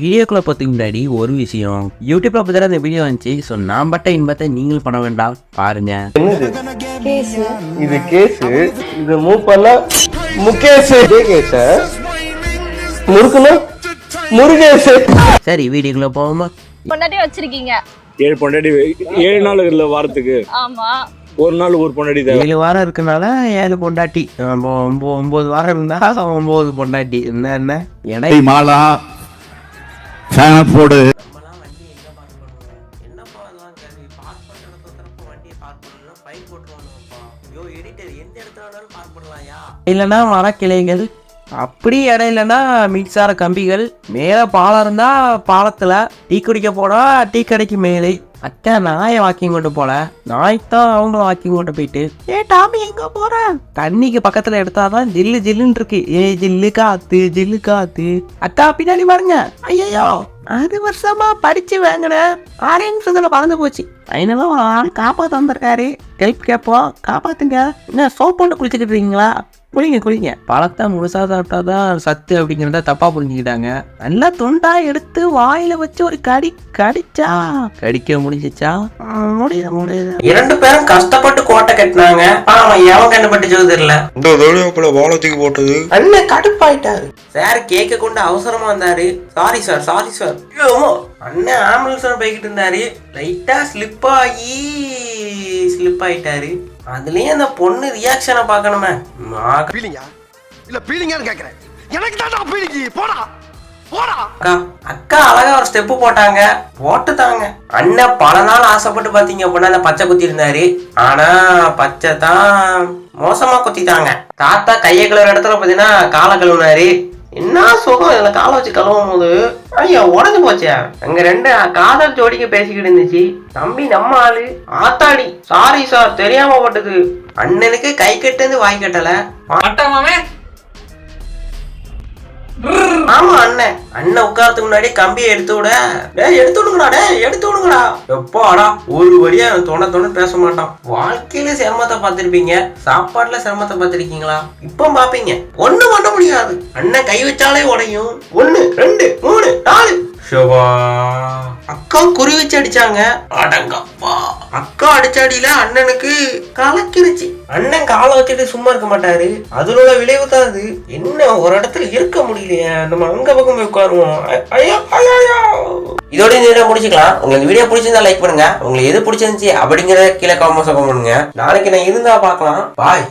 வீடியோக்குள்ள பார்த்துக்கு முன்னாடி ஒரு விஷயம், யூடியூப்ல பார்த்தா அந்த வீடியோ வந்துச்சு. ஸோ நான் பட்ட இன்பத்தை நீங்களும் பண்ண வேண்டாம், பாருங்க. இது கேஸ், இது மூவ் பண்ணா முகேஷ், கேஸ் முறுக்குனா முருகேஷ். சரி வீடியோக்குள்ள போவோமா? பொண்டாட்டி வச்சிருக்கீங்க? 7 பொண்டாட்டி 7 நாள் இல்ல வாரத்துக்கு. ஆமா, ஒரு நாள் ஒரு பொண்டாட்டி. 7 வாரம் இருக்கனால 7 பொண்டாட்டி. 9 வாரம் இருந்தா 9 பொண்டாட்டி. என்ன எடை மாலா ஃபேன போடு. இல்லைன்னா மரக்கிளைகள், அப்படி இடம் இல்லைன்னா மின்சார கம்பிகள். மேலே பாலம் இருந்தா பாலத்துல டீ குடிக்க போனா டீ கடைக்கு மேலே. அக்கா நாயை வாக்கிங் கொண்டு போல, நாய்த்தான் அவங்களும் வாக்கிங் கொண்டு போயிட்டு, டாமி எங்க போற? தண்ணிக்கு பக்கத்துல எடுத்தாதான் ஜில்லு ஜில்லுன்னு இருக்கு. ஜில்லு காத்து ஜில்லு காத்து. அக்கா பின்னாடி பாருங்க. ஐயோ 6 வருஷமா படிச்சு வாங்கின 6 நிமிஷத்துல பறந்து போச்சு. அதனால ஒரு ஆள் காப்பாற்ற வந்திருக்காரு. ஹெல்ப் கேட்போம், காப்பாத்துங்க. என்ன சோப் போட்டு குளிச்சுட்டு இருக்கீங்களா? குளிங்க. பழத்தை முழுசா சாப்பிட்டாதான் சத்து அப்படிங்கிறத தப்பா புரிஞ்சுக்கிட்டாங்க. நல்லா துண்டா எடுத்து வாயில வச்சு ஒரு கடிச்சா கடிக்க முடிஞ்சிச்சா? முடியுது. 2 பேரும் கஷ்டப்பட்டு கோட்டை கட்டினாங்க. எவன் கண்டுபட்டு தெரியல. இந்த வாழத்துக்கு போட்டது அண்ணன் கடுப்பாயிட்டாரு. சார் கேக்க கொண்டு அவசரமா வந்தாரு. Sorry sir. அண்ணன் ஆம்புலன்ஸ் போய்கிட்டு இருந்தாரு. லைட்டா ஸ்லிப் ஆயிட்டாரு. அதுலயே அந்த பொண்ணு ரியாக்ஷனை பார்க்கணுமே. அக்கா அழகா ஒரு ஸ்டெப் போட்டாங்க, போட்டுதாங்க. அண்ணன் பல நாள் ஆசைப்பட்டு பாத்தீங்க அப்படின்னா அந்த பச்சை குத்தி இருந்தாரு. ஆனா பச்சை தான் மோசமா குத்திட்டாங்க. தாத்தா கையை கழுவுற இடத்துல பாத்தீங்கன்னா காலை கழுவுனாரு. என்ன சுகம் இதுல காலை வச்சு கழுவும் போது. ஐயா உடஞ்சு போச்சே. அங்க 2 காதல் ஜோடிக்கு பேசிக்கிட்டு இருந்துச்சு. தம்பி நம்ம ஆளு ஆத்தாடி. சாரி சார், தெரியாம போட்டது. அண்ணனுக்கு கை கட்டுந்து வாய் கட்டல. ஆமா அண்ணன் உட்காரத்துக்கு முன்னாடி கம்பியை எடுத்து விடுங்கடா. எப்பாடா ஒரு வழியா தொண பேச மாட்டான். வாழ்க்கையில சிரமத்தை பார்த்திருப்பீங்க, சாப்பாட்டுல சிரமத்தை பார்த்திருக்கீங்களா? இப்ப பாப்பீங்க. ஒண்ணு பண்ண முடியாது. அண்ணன் கை வச்சாலே உடையும். 1 2 3 4. அக்கா குறி வச்சு அடிச்சாங்க. அடங்கப்பா. அக்கா அடிச்சாடியில அண்ணனுக்கு கலக்கிருச்சு. அண்ணன் காலை வச்சுட்டு சும்மா இருக்க மாட்டாரு. அதுல உள்ள விளைவு தான் அது. என்ன ஒரு இடத்துல இருக்க முடியலையே, நம்ம அங்க பக்கம் போய் உட்காருவோம். இதோட இந்த வீடியோ முடிச்சுக்கலாம். உங்களுக்கு வீடியோ பிடிச்சிருந்தா லைக் பண்ணுங்க. உங்களுக்கு எது பிடிச்சிருந்துச்சு அப்படிங்கறத கீழே கமெண்ட்ஸ் பண்ணுங்க. நாளைக்கு நான் இருந்தா பார்க்கலாம். பாய்.